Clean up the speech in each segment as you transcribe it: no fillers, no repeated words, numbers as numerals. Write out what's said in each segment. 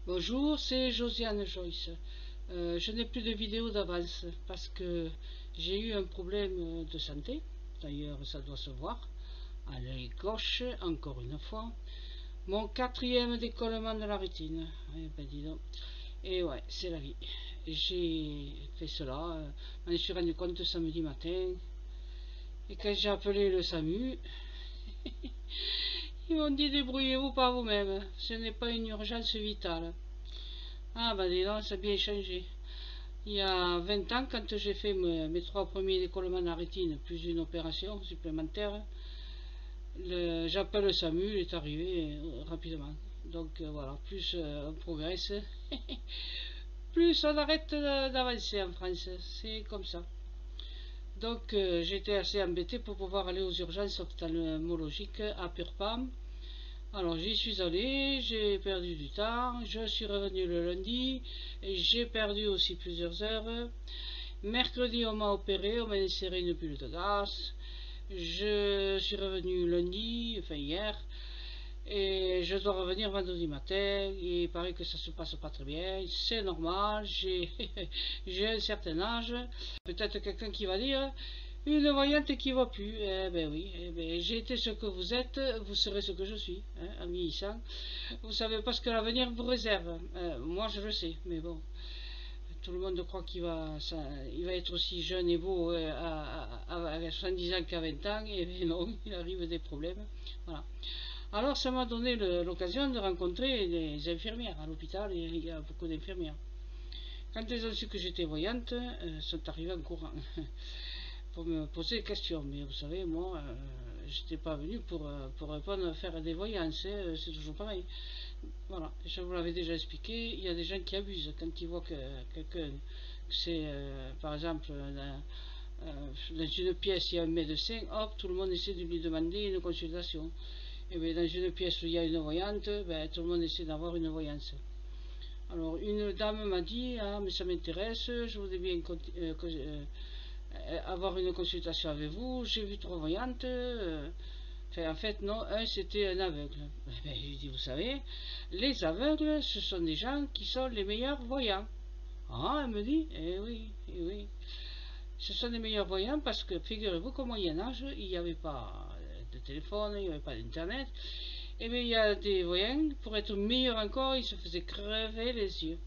Bonjour, c'est Josiane Joyce. Je n'ai plus de vidéos d'avance parce que j'ai eu un problème de santé. D'ailleurs, ça doit se voir. À l'œil gauche, encore une fois. Mon quatrième décollement de la rétine. Eh ben, dis donc. Et ouais, c'est la vie. J'ai fait cela. Je me suis rendu compte samedi matin. Et quand j'ai appelé le SAMU, ils m'ont dit débrouillez-vous par vous-même. Ce n'est pas une urgence vitale. Ah bah dis donc, ça a bien changé. Il y a 20 ans, quand j'ai fait mes 3 premiers décollements de la rétine, plus une opération supplémentaire, j'appelle le SAMU, il est arrivé rapidement. Donc voilà, plus on progresse, plus on arrête d'avancer en France. C'est comme ça. Donc j'étais assez embêté pour pouvoir aller aux urgences ophtalmologiques à Purpam. Alors j'y suis allé, j'ai perdu du temps, je suis revenu le lundi, j'ai perdu aussi plusieurs heures. Mercredi on m'a opéré, on m'a inséré une bulle de gaz. Je suis revenu lundi, enfin hier, et je dois revenir vendredi matin. Et il paraît que ça se passe pas très bien, c'est normal, j'ai un certain âge. Peut-être quelqu'un qui va dire une voyante qui ne voit plus. Eh ben oui, eh ben, j'ai été ce que vous êtes, vous serez ce que je suis, hein, en vieillissant. Vous savez pas ce que l'avenir vous réserve. Moi je le sais, mais bon. Tout le monde croit il va être aussi jeune et beau à 70 ans qu'à 20 ans, et bien non, il arrive des problèmes. Voilà. Alors ça m'a donné l'occasion de rencontrer des infirmières à l'hôpital, et il y a beaucoup d'infirmières. Quand elles ont su que j'étais voyante, elles sont arrivées en courant pour me poser des questions. Mais vous savez, moi, j'étais pas venu pour répondre, faire des voyances, c'est toujours pareil. Voilà, je vous l'avais déjà expliqué, il y a des gens qui abusent quand ils voient que quelqu'un, c'est par exemple dans une pièce il y a un médecin, hop, tout le monde essaie de lui demander une consultation. Et bien dans une pièce où il y a une voyante, ben, tout le monde essaie d'avoir une voyance. Alors une dame m'a dit, ah mais ça m'intéresse, je voudrais bien avoir une consultation avec vous, j'ai vu 3 voyantes. Enfin, en fait, non, c'était un aveugle. Ben, je lui dis, vous savez, les aveugles, ce sont des gens qui sont les meilleurs voyants. Ah, elle me dit, eh oui. Ce sont les meilleurs voyants parce que, figurez-vous qu'au Moyen-Âge, il n'y avait pas de téléphone, il n'y avait pas d'internet. Et bien, il y a des voyants, pour être meilleurs encore, ils se faisaient crever les yeux.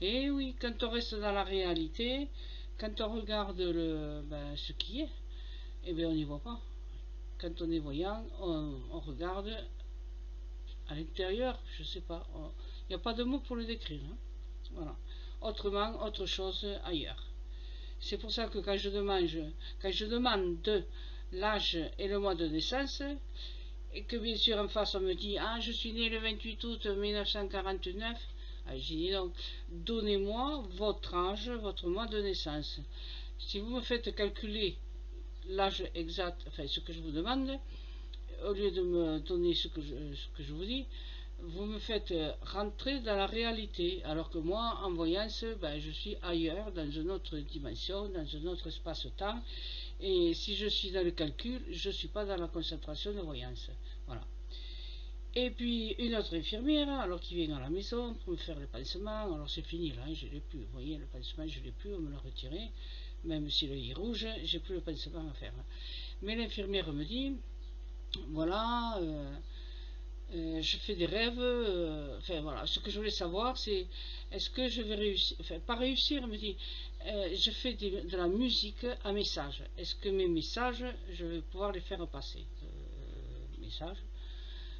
Et oui, quand on reste dans la réalité, quand on regarde ce qui est, eh bien, on n'y voit pas. Quand on est voyant, on regarde à l'intérieur, je sais pas. Il n'y a pas de mots pour le décrire. Hein. Voilà. Autrement, autre chose ailleurs. C'est pour ça que quand je demande l'âge et le mois de naissance, et que bien sûr en face on me dit ah je suis né le 28 août 1949, ah, j'ai dit donc donnez-moi votre âge, votre mois de naissance. Si vous me faites calculer l'âge exact, enfin ce que je vous demande, au lieu de me donner ce que je vous dis, vous me faites rentrer dans la réalité, alors que moi, en voyance, ben, je suis ailleurs, dans une autre dimension, dans un autre espace-temps, et si je suis dans le calcul, je ne suis pas dans la concentration de voyance. Voilà. Et puis une autre infirmière, alors qui vient à la maison pour me faire le pansement, alors c'est fini là, je ne l'ai plus, vous voyez, le pansement je ne l'ai plus, on me l'a retiré, même si l'œil est rouge, j'ai plus le pansement à faire. Mais l'infirmière me dit, voilà, je fais des rêves, enfin voilà, ce que je voulais savoir c'est, est-ce que je vais réussir, enfin pas réussir, elle me dit, je fais de la musique à message, est-ce que mes messages, je vais pouvoir les faire passer, messages,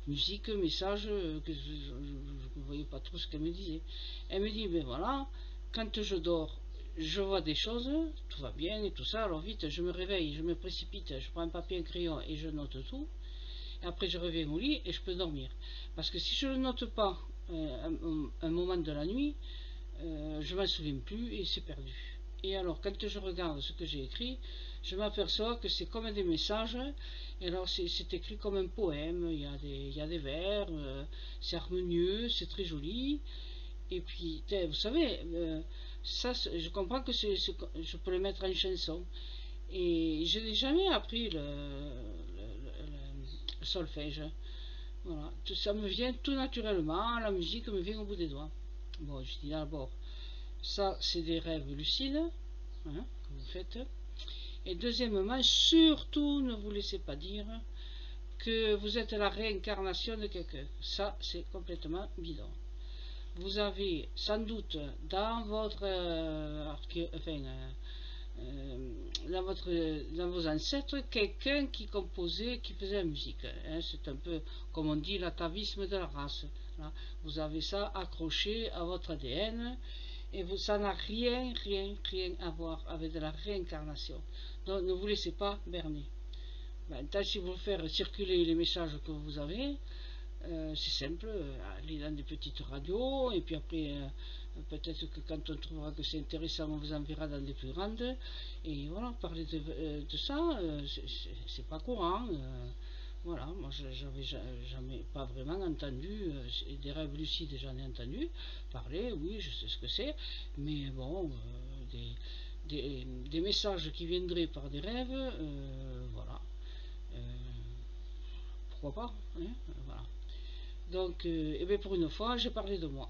musique, message, que je ne voyais pas trop ce qu'elle me disait. Elle me dit, ben voilà, quand je dors, je vois des choses, tout va bien et tout ça, alors vite, je me réveille, je me précipite, je prends un papier, un crayon et je note tout. Et après, je reviens au lit et je peux dormir. Parce que si je ne note pas un moment de la nuit, je ne m'en souviens plus et c'est perdu. Et alors, quand je regarde ce que j'ai écrit, je m'aperçois que c'est comme des messages. Et alors, c'est écrit comme un poème. Il y a des vers, c'est harmonieux, c'est très joli. Et puis, vous savez, ça, je comprends que je peux le mettre en chanson. Et je n'ai jamais appris le solfège. Voilà, ça me vient tout naturellement, la musique me vient au bout des doigts. Bon, je dis d'abord, ça c'est des rêves lucides, hein, que vous faites. Et deuxièmement, surtout ne vous laissez pas dire que vous êtes la réincarnation de quelqu'un. Ça, c'est complètement bidon. Vous avez sans doute dans votre dans vos ancêtres quelqu'un qui composait, qui faisait la musique, hein. C'est un peu comme on dit l'atavisme de la race. Là, vous avez ça accroché à votre ADN et ça n'a rien à voir avec de la réincarnation. Donc ne vous laissez pas berner. Maintenant, si vous voulez faire circuler les messages que vous avez, c'est simple, allez dans des petites radios, et puis après, peut-être que quand on trouvera que c'est intéressant, on vous enverra dans des plus grandes, et voilà, parler de ça, c'est pas courant. Voilà, moi j'avais jamais pas vraiment entendu, des rêves lucides j'en ai entendu parler, oui, je sais ce que c'est, mais bon, des messages qui viendraient par des rêves, voilà. Euh, Pourquoi pas, hein, voilà. Donc, eh bien pour une fois, j'ai parlé de moi.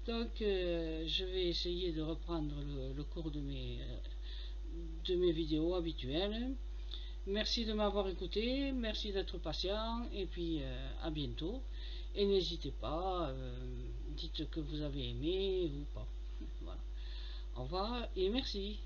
Donc, je vais essayer de reprendre le cours de mes vidéos habituelles. Merci de m'avoir écouté, merci d'être patient, et puis à bientôt. Et n'hésitez pas, dites que vous avez aimé ou pas. Voilà. Au revoir et merci.